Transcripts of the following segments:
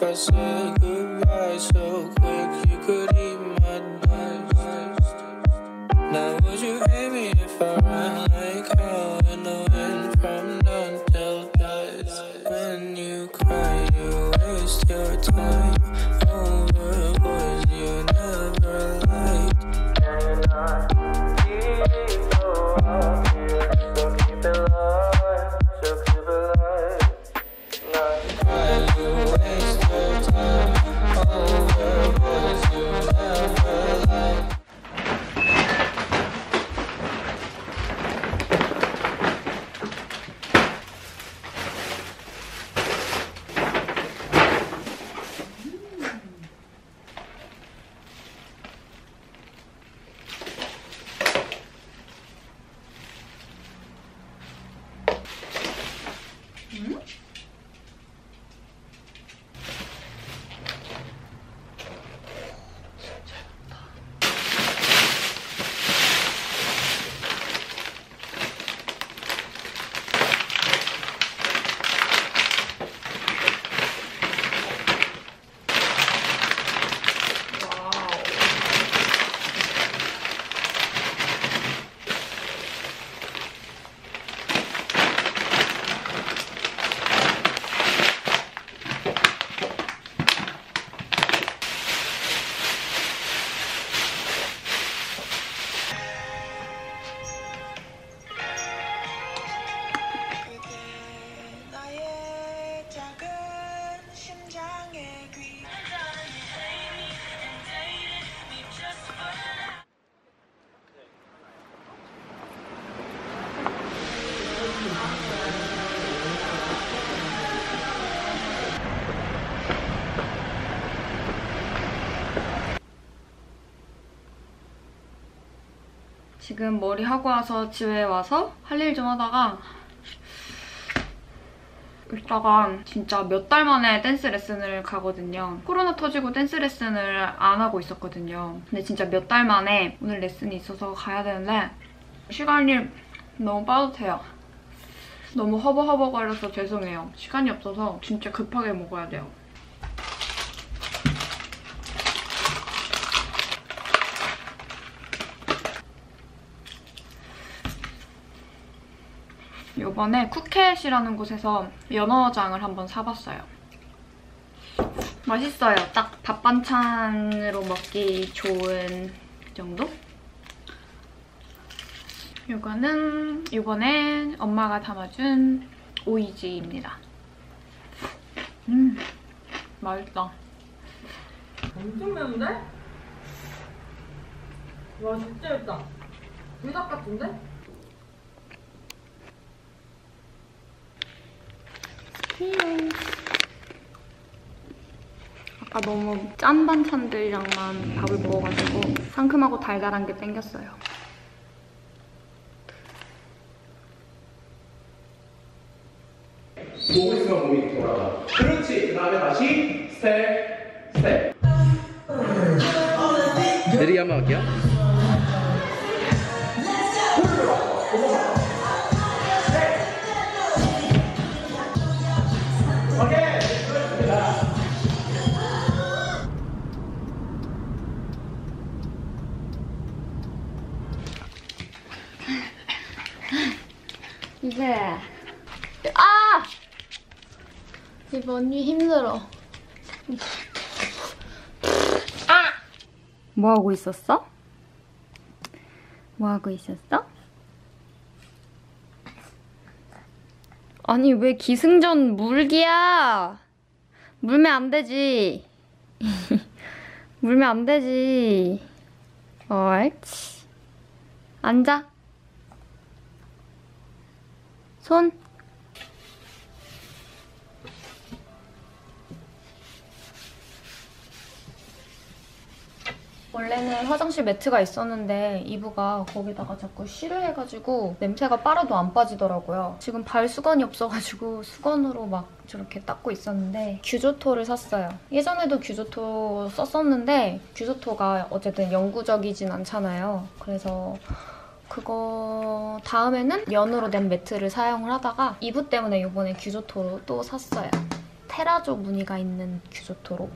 if I said goodbye so quick you could eat my dust? Now would you hate me if I ran like hell in the wind from dawn till dusk? When you cry you waste your time over boys you never liked. Can you not keep up here? So keep it alive, so keep it alive. Not cry you waste your time over boys you never liked. 지금 머리 하고 와서 집에 와서 할 일 좀 하다가 이따가 진짜 몇 달 만에 댄스 레슨을 가거든요. 코로나 터지고 댄스 레슨을 안 하고 있었거든요. 근데 진짜 몇 달 만에 오늘 레슨이 있어서 가야 되는데 시간이 너무 빠듯해요. 너무 허버허버거려서 죄송해요. 시간이 없어서 진짜 급하게 먹어야 돼요. 이번에 쿠켓이라는 곳에서 연어장을 한번 사봤어요. 맛있어요. 딱 밥 반찬으로 먹기 좋은 정도? 이거는 이번에 엄마가 담아준 오이지입니다. 맛있다. 엄청 매운데? 와 진짜 맵다. 불닭 같은데? 아까 너무 짠 반찬들이랑만 밥을 먹어가지고 상큼하고 달달한 게 땡겼어요. 보고 있으면 몸이 돌아가. 그렇지. 그 다음에 다시 스텝, 스텝. 느리게 한번 할게요. 오케이. 이제 이번 언니 힘들어. 뭐 하고 있었어? 뭐 하고 있었어? 아니 왜 기승전 물기야? 물면 안 되지. 물면 안 되지. 옳지. 앉아. 손. 원래는 화장실 매트가 있었는데 이브가 거기다가 자꾸 쉬를 해가지고 냄새가 빨아도 안 빠지더라고요. 지금 발 수건이 없어가지고 수건으로 막 저렇게 닦고 있었는데 규조토를 샀어요. 예전에도 규조토 썼었는데 규조토가 어쨌든 영구적이진 않잖아요. 그래서 그거 다음에는 연으로 된 매트를 사용을 하다가 이브 때문에 이번에 규조토로 또 샀어요. 테라조 무늬가 있는 규조토로.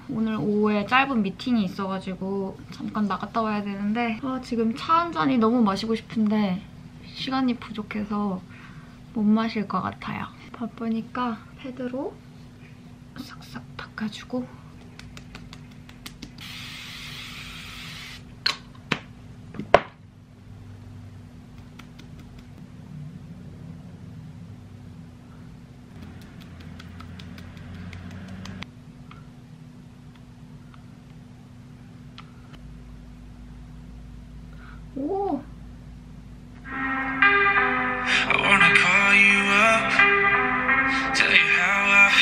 오늘 오후에 짧은 미팅이 있어가지고 잠깐 나갔다 와야 되는데 지금 차 한 잔이 너무 마시고 싶은데 시간이 부족해서 못 마실 것 같아요. 바쁘니까 패드로 싹싹 닦아주고 오! I wanna call you up, tell you how I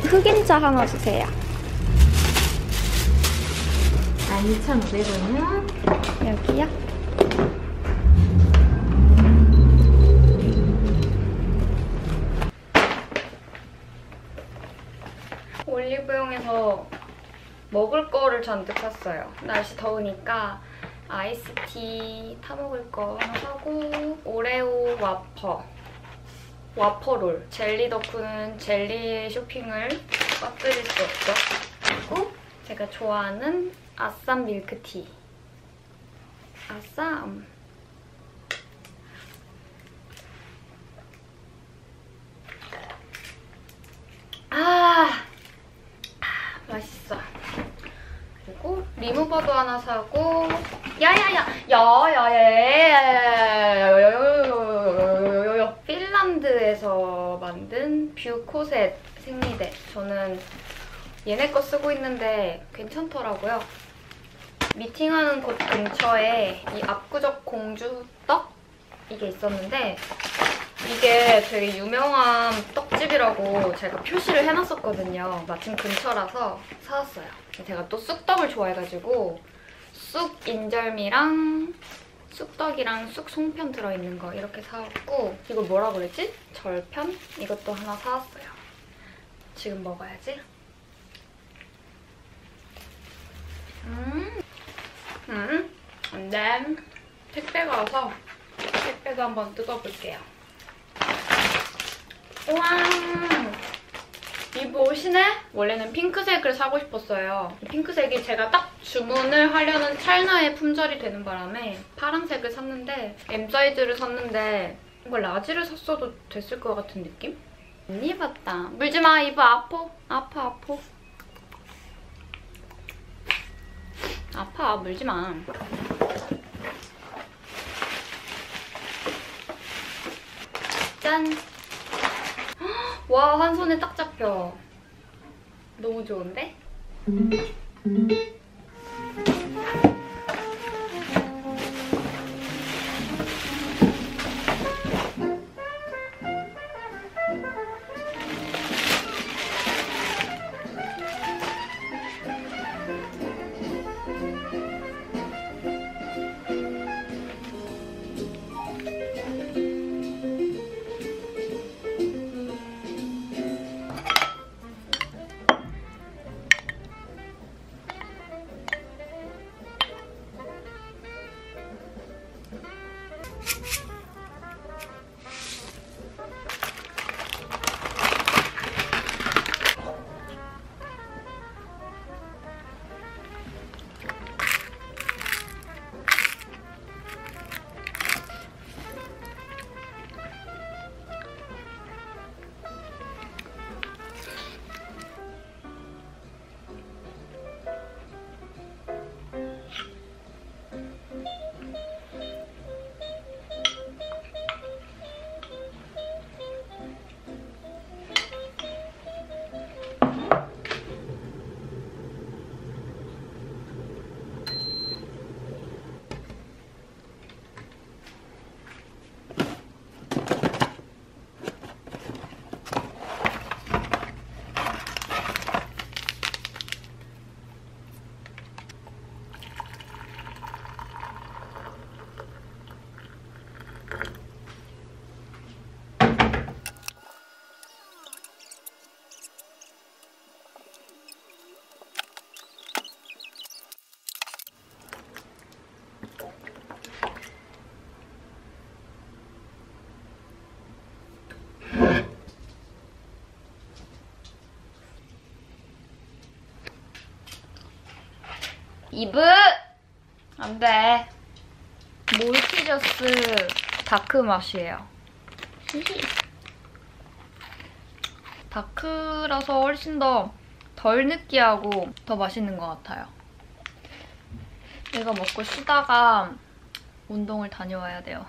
흑임자 하나 주세요. 2,500원이요? 여기요? 올리브영에서 먹을 거를 잔뜩 샀어요. 날씨 더우니까 아이스티 타먹을 거 하나 사고 오레오 와퍼롤 젤리 덕후는 젤리 쇼핑을 빠뜨릴 수 없죠. 그리고 제가 좋아하는 아쌈 밀크티. 아쌈. 맛있어. 그리고 리무버도 하나 사고 핀란드에서 만든 뷰코셋 생리대. 저는 얘네 거 쓰고 있는데 괜찮더라고요. 미팅하는 곳 근처에 이 압구적 공주떡? 이게 있었는데 이게 되게 유명한 떡집이라고 제가 표시를 해놨었거든요. 마침 근처라서 사왔어요. 제가 또 쑥떡을 좋아해가지고 쑥 인절미랑 쑥떡이랑 쑥 송편 들어있는 거 이렇게 사왔고 이거 뭐라 그랬지? 절편? 이것도 하나 사왔어요. 지금 먹어야지. 네. 택배가 와서 택배도 한번 뜯어볼게요. 우와! 이브 옷이네? 원래는 핑크색을 사고 싶었어요. 핑크색이 제가 딱 주문을 하려는 찰나에 품절이 되는 바람에 파란색을 샀는데 M 사이즈를 샀는데 이거 라지를 샀어도 됐을 것 같은 느낌? 안 입었다. 물지마, 이브 아파. 아파. 아파, 물지마. 짠! 와, 한 손에 딱 잡혀. 너무 좋은데? 이브! 안 돼. 몰티저스 다크 맛이에요. 다크라서 훨씬 더 덜 느끼하고 더 맛있는 것 같아요. 이거 먹고 쉬다가 운동을 다녀와야 돼요.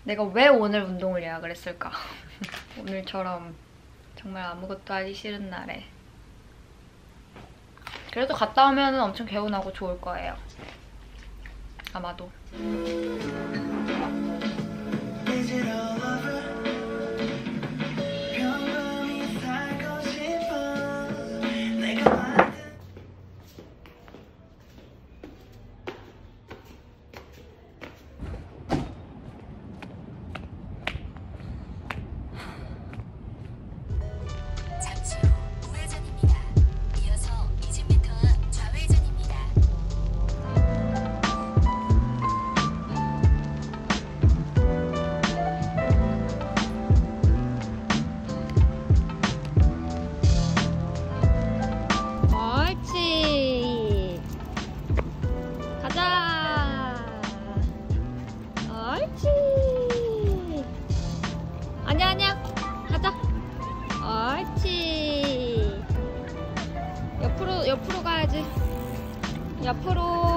내가 왜 오늘 운동을 예약을 했을까? 오늘처럼 정말 아무것도 하기 싫은 날에. 그래도 갔다 오면 엄청 개운하고 좋을 거예요. 아마도. 가야지. 옆으로.